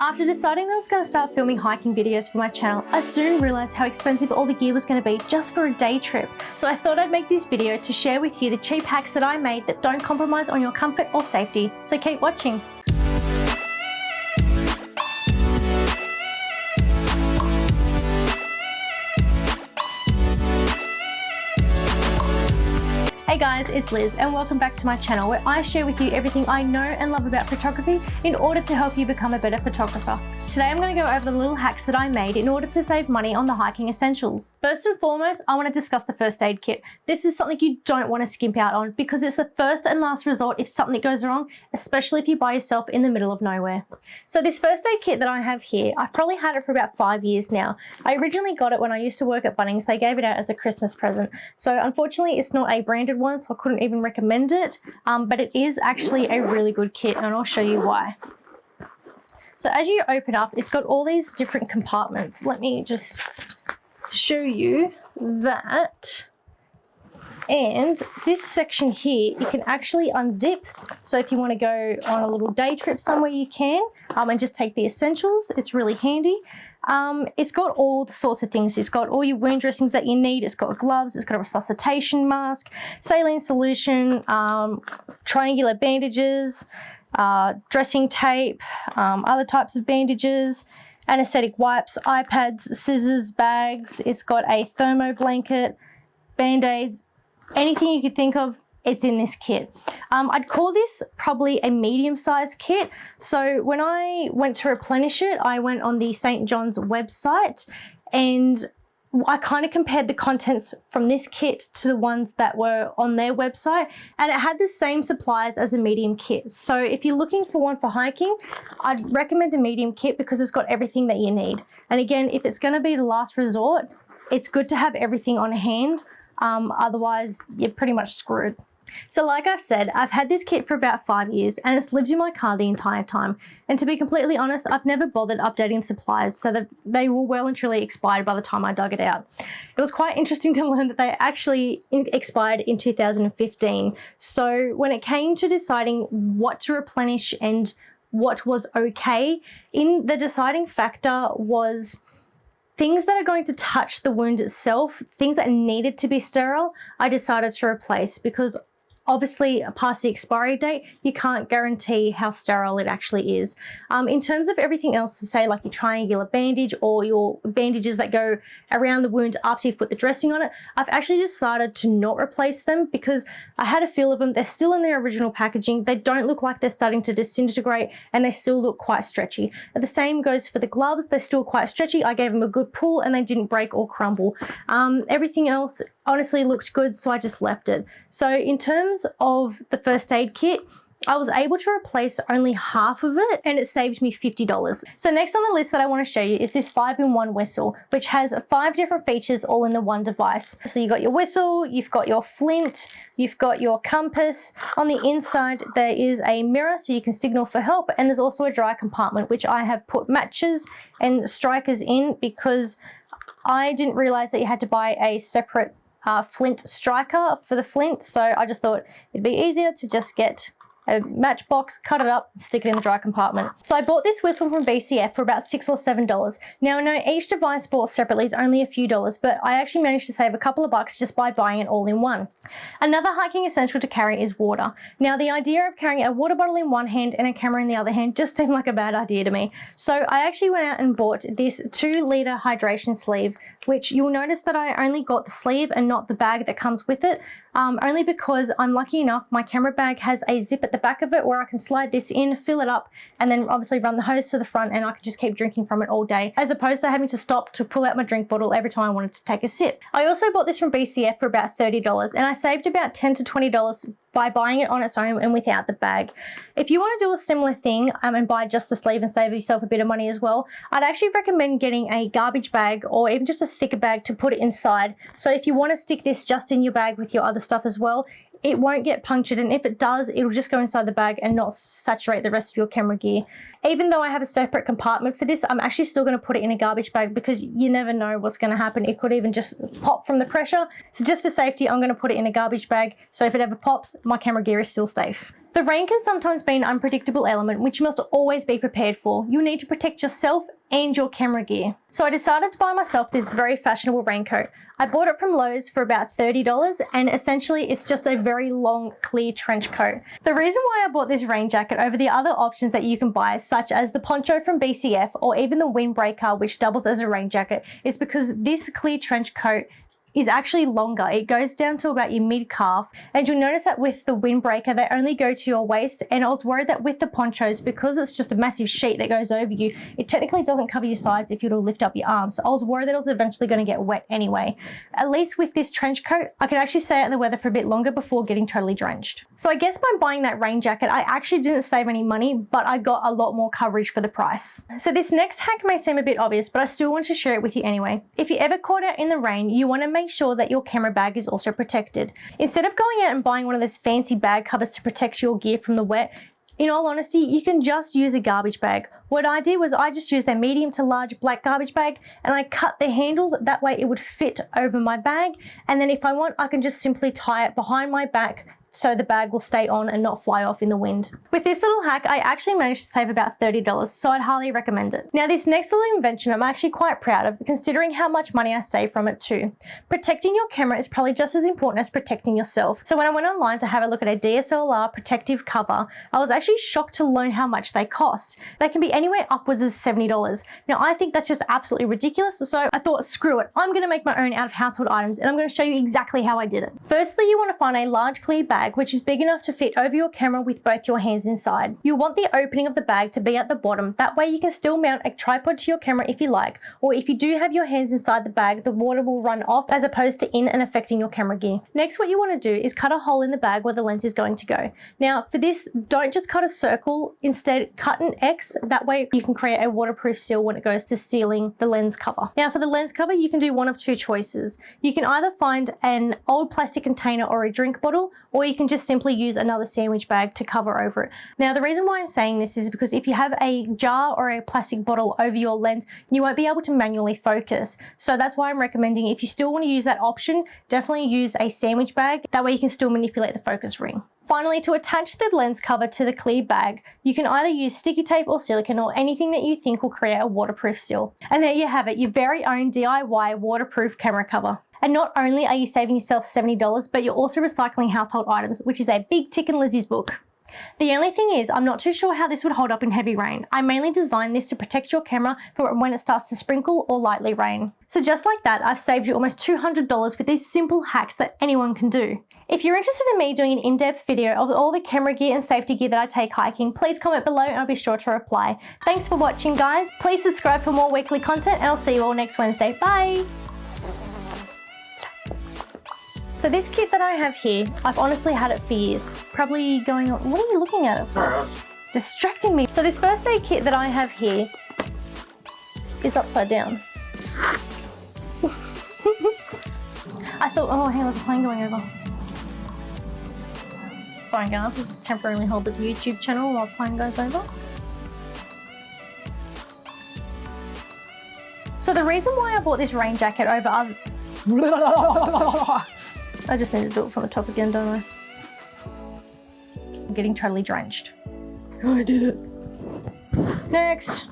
After deciding that I was going to start filming hiking videos for my channel, I soon realised how expensive all the gear was going to be just for a day trip. So I thought I'd make this video to share with you the cheap hacks that I made that don't compromise on your comfort or safety. So keep watching. Hey guys, it's Liz and welcome back to my channel where I share with you everything I know and love about photography in order to help you become a better photographer. Today I'm going to go over the little hacks that I made in order to save money on the hiking essentials. First and foremost, I want to discuss the first aid kit. This is something you don't want to skimp out on because it's the first and last resort if something goes wrong, especially if you're by yourself in the middle of nowhere. So this first aid kit that I have here, I've probably had it for about 5 years now. I originally got it when I used to work at Bunnings. They gave it out as a Christmas present. So unfortunately it's not a branded one, so I couldn't even recommend it, but it is actually a really good kit and I'll show you why. So as you open up, it's got all these different compartments. Let me just show you that. And this section here, you can actually unzip. So if you want to go on a little day trip somewhere, you can, and just take the essentials. It's really handy. It's got all the sorts of things. It's got all your wound dressings that you need. It's got gloves. It's got a resuscitation mask, saline solution, triangular bandages, dressing tape, other types of bandages, anesthetic wipes, iPads, scissors, bags. It's got a thermo blanket, band-aids, anything you could think of, it's in this kit. I'd call this probably a medium-sized kit. So when I went to replenish it, I went on the St. John's website and I kind of compared the contents from this kit to the ones that were on their website, and it had the same supplies as a medium kit. So if you're looking for one for hiking, I'd recommend a medium kit because it's got everything that you need. And again, if it's going to be the last resort, it's good to have everything on hand. Otherwise, you're pretty much screwed. So like I've said, I've had this kit for about 5 years and it's lived in my car the entire time. And to be completely honest, I've never bothered updating the supplies so that they were well and truly expired by the time I dug it out. It was quite interesting to learn that they actually expired in 2015. So when it came to deciding what to replenish and what was okay, in the deciding factor was things that are going to touch the wound itself, things that needed to be sterile, I decided to replace because obviously past the expiry date, you can't guarantee how sterile it actually is. In terms of everything else, to say like your triangular bandage or your bandages that go around the wound after you've put the dressing on it, I've actually decided to not replace them because I had a feel of them. They're still in their original packaging. They don't look like they're starting to disintegrate and they still look quite stretchy. And the same goes for the gloves. They're still quite stretchy. I gave them a good pull and they didn't break or crumble. Everything else honestly looked good, so I just left it. So in terms of the first aid kit, I was able to replace only half of it and it saved me $50. So next on the list that I want to show you is this 5-in-1 whistle, which has 5 different features all in the one device. So you've got your whistle, you've got your flint, you've got your compass. On the inside there is a mirror so you can signal for help, and there's also a dry compartment which I have put matches and strikers in because I didn't realize that you had to buy a separate flint striker for the flint, so I just thought it'd be easier to just get a matchbox, cut it up, stick it in the dry compartment. So I bought this whistle from BCF for about $6 or $7. Now I know each device bought separately is only a few dollars, but I actually managed to save a couple of bucks just by buying it all in one. Another hiking essential to carry is water. Now the idea of carrying a water bottle in one hand and a camera in the other hand just seemed like a bad idea to me. So I actually went out and bought this 2-liter hydration sleeve, which you'll notice that I only got the sleeve and not the bag that comes with it, only because I'm lucky enough my camera bag has a zip at the back of it where I can slide this in, fill it up, and then obviously run the hose to the front and I can just keep drinking from it all day, as opposed to having to stop to pull out my drink bottle every time I wanted to take a sip. I also bought this from BCF for about $30 and I saved about $10 to $20 by buying it on its own and without the bag. If you want to do a similar thing and buy just the sleeve and save yourself a bit of money as well, I'd actually recommend getting a garbage bag or even just a thicker bag to put it inside. So if you want to stick this just in your bag with your other stuff as well, it won't get punctured, and if it does, it'll just go inside the bag and not saturate the rest of your camera gear. Even though I have a separate compartment for this, I'm actually still going to put it in a garbage bag because you never know what's going to happen. It could even just pop from the pressure. So just for safety, I'm going to put it in a garbage bag. So if it ever pops, my camera gear is still safe. The rain can sometimes be an unpredictable element which you must always be prepared for. You'll need to protect yourself and your camera gear. So I decided to buy myself this very fashionable raincoat. I bought it from Lowe's for about $30 and essentially it's just a very long clear trench coat. The reason why I bought this rain jacket over the other options that you can buy, such as the poncho from BCF or even the windbreaker which doubles as a rain jacket, is because this clear trench coat is actually longer. It goes down to about your mid-calf, and you'll notice that with the windbreaker they only go to your waist, and I was worried that with the ponchos, because it's just a massive sheet that goes over you, it technically doesn't cover your sides if you were to lift up your arms, so I was worried that it was eventually going to get wet anyway. At least with this trench coat I could actually stay out in the weather for a bit longer before getting totally drenched. So I guess by buying that rain jacket I actually didn't save any money, but I got a lot more coverage for the price. So this next hack may seem a bit obvious, but I still want to share it with you anyway. If you're ever caught out in the rain, you want to make sure that your camera bag is also protected. Instead of going out and buying one of those fancy bag covers to protect your gear from the wet, in all honesty, you can just use a garbage bag. What I did was I just used a medium to large black garbage bag and I cut the handles, that way it would fit over my bag, and then if I want I can just simply tie it behind my back so the bag will stay on and not fly off in the wind. With this little hack, I actually managed to save about $30, so I'd highly recommend it. Now this next little invention I'm actually quite proud of, considering how much money I saved from it too. Protecting your camera is probably just as important as protecting yourself. So when I went online to have a look at a DSLR protective cover, I was actually shocked to learn how much they cost. They can be anywhere upwards of $70. Now I think that's just absolutely ridiculous, so I thought screw it, I'm going to make my own out of household items and I'm going to show you exactly how I did it. Firstly, you want to find a large clear bag which is big enough to fit over your camera with both your hands inside. You'll want the opening of the bag to be at the bottom, that way you can still mount a tripod to your camera if you like, or if you do have your hands inside the bag, the water will run off as opposed to in and affecting your camera gear. Next, what you want to do is cut a hole in the bag where the lens is going to go. Now for this, don't just cut a circle, instead cut an X, that way you can create a waterproof seal when it goes to sealing the lens cover. Now for the lens cover you can do one of two choices. You can either find an old plastic container or a drink bottle, or you can just simply use another sandwich bag to cover over it. Now the reason why I'm saying this is because if you have a jar or a plastic bottle over your lens, you won't be able to manually focus. So that's why I'm recommending, if you still want to use that option, definitely use a sandwich bag, that way you can still manipulate the focus ring. Finally, to attach the lens cover to the clear bag, you can either use sticky tape or silicone or anything that you think will create a waterproof seal. And there you have it, your very own DIY waterproof camera cover. And not only are you saving yourself $70, but you're also recycling household items, which is a big tick in Lizzie's book. The only thing is, I'm not too sure how this would hold up in heavy rain. I mainly designed this to protect your camera for when it starts to sprinkle or lightly rain. So just like that, I've saved you almost $200 with these simple hacks that anyone can do. If you're interested in me doing an in-depth video of all the camera gear and safety gear that I take hiking, please comment below and I'll be sure to reply. Thanks for watching guys, please subscribe for more weekly content and I'll see you all next Wednesday. Bye! So this kit that I have here, I've honestly had it for years. Probably going on, what are you looking at it for? Distracting me. So this first aid kit that I have here is upside down. I thought, oh hey, there's a plane going over. Sorry guys, I'll just temporarily hold the YouTube channel while the plane goes over. So the reason why I bought this rain jacket over other... I just need to do it from the top again, don't I? I'm getting totally drenched. Oh, I did it. Next.